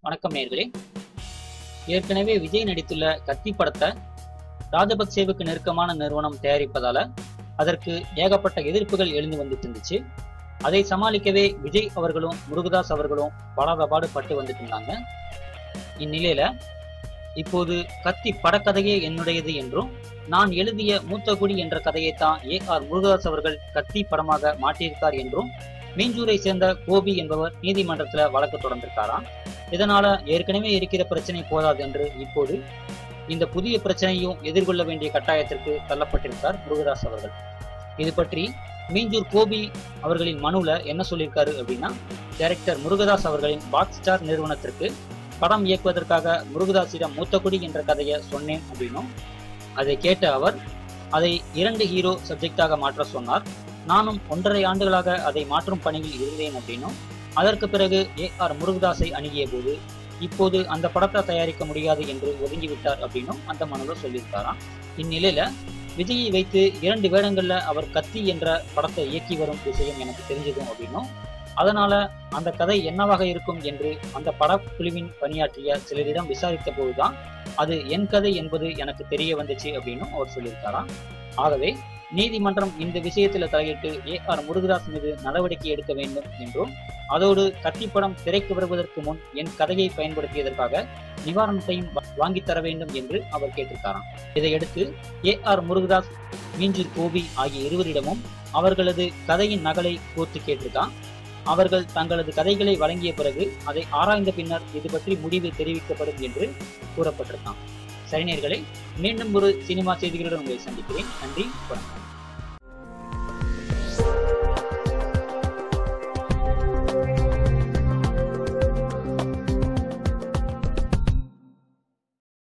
வணக்கம் நேயர்களே. ஏற்கனவே விஜய் நடித்துள்ள கத்தி படத்தை ராஜபக்சேவுக்கு நெருக்கமான நிறுவனம் தயாரிப்பதால அதற்கு ஏகப்பட்ட எதிர்ப்புகள் எழுந்து வந்துட்டு இருந்துச்சு. அதை சமாளிக்கவே விஜய் அவர்களும் முருகதாஸ் அவர்களும் படாதபாடு பட்டு வந்துட்டு இருந்தாங்க. இந்நிலையில இப்போது கத்தி படக்கதையே என்னுடையது என்றும் நான் எழுதிய மூத்தகுடி என்ற கதையைத்தான் AR முருகதாஸ் அவர்கள் கத்தி படமாக மாற்றியிருக்கார் என்றும் மீஞ்சூரை சேர்ந்த கோபி என்பவர் நீதிமன்றத்துல வழக்கு தொடர்ந்திருக்காராம். இதனால ஏற்கனவே இருக்கிற பிரச்சனை போதாது என்று இப்போது இந்த புதிய பிரச்சனையும் எதிர்கொள்ள வேண்டிய கட்டாயத்திற்கு தள்ளப்பட்டிருக்கார் முருகதாஸ் அவர்கள். இது பற்றி மீஞ்சூர் கோபி அவர்களின் மனுல என்ன சொல்லியிருக்காரு அப்படின்னா, டைரக்டர் முருகதாஸ் அவர்களின் பாக்ஸ் ஸ்டார் நிறுவனத்திற்கு படம் இயக்குவதற்காக முருகதாஸிடம் மூத்தகுடி என்ற கதையை சொன்னேன் அப்படின்னும், அதை கேட்ட அவர் அதை 2 ஹீரோ சப்ஜெக்டாக மாற்ற சொன்னார். நானும் 1.5 ஆண்டுகளாக அதை மாற்றும் பணியில் இருந்தேன் அப்படின்னும், அதற்கு பிறகு AR முருகதாஸை அணுகிய போது இப்போது அந்த படத்தை தயாரிக்க முடியாது என்று ஒதுங்கிவிட்டார் அப்படின்னும் அந்த மனுவில் சொல்லியிருக்காராம். இந்நிலையில விஜயை வைத்து 2 வேடங்கள்ல அவர் கத்தி என்ற படத்தை இயக்கி வரும் விஷயம் எனக்கு தெரிஞ்சதும் அப்படின்னும், அதனால அந்த கதை என்னவாக இருக்கும் என்று அந்த படக்குழுவின் பணியாற்றிய சிலரிடம் விசாரித்த போதுதான் அது என் கதை என்பது எனக்கு தெரிய வந்துச்சு அப்படின்னும் அவர் சொல்லியிருக்காராம். ஆகவே நீதிமன்றம் இந்த விஷயத்துல தலையிட்டு AR முருகதாஸ் மீது நடவடிக்கை எடுக்க வேண்டும் என்றும், அதோடு கத்தி படம் திரைக்கு வருவதற்கு முன் என் கதையை பயன்படுத்தியதற்காக நிவாரணத்தையும் வாங்கி தர வேண்டும் என்று அவர் கேட்டிருக்காராம். இதையடுத்து AR முருகதாஸ், மீஞ்சூர் கோபி ஆகிய இருவரிடமும் அவர்களது கதையின் நகலை கோர்த்து கேட்டிருக்கான். அவர்கள் தங்களது கதைகளை வழங்கிய பிறகு அதை ஆராய்ந்த பின்னர் இது பற்றி முடிவு தெரிவிக்கப்படும் என்று கூறப்பட்டிருக்கான். சரி நேயர்களே, மீண்டும் ஒரு சினிமா செய்திகளுடன் உங்களை சந்திக்கிறேன். நன்றி, வணக்கம்.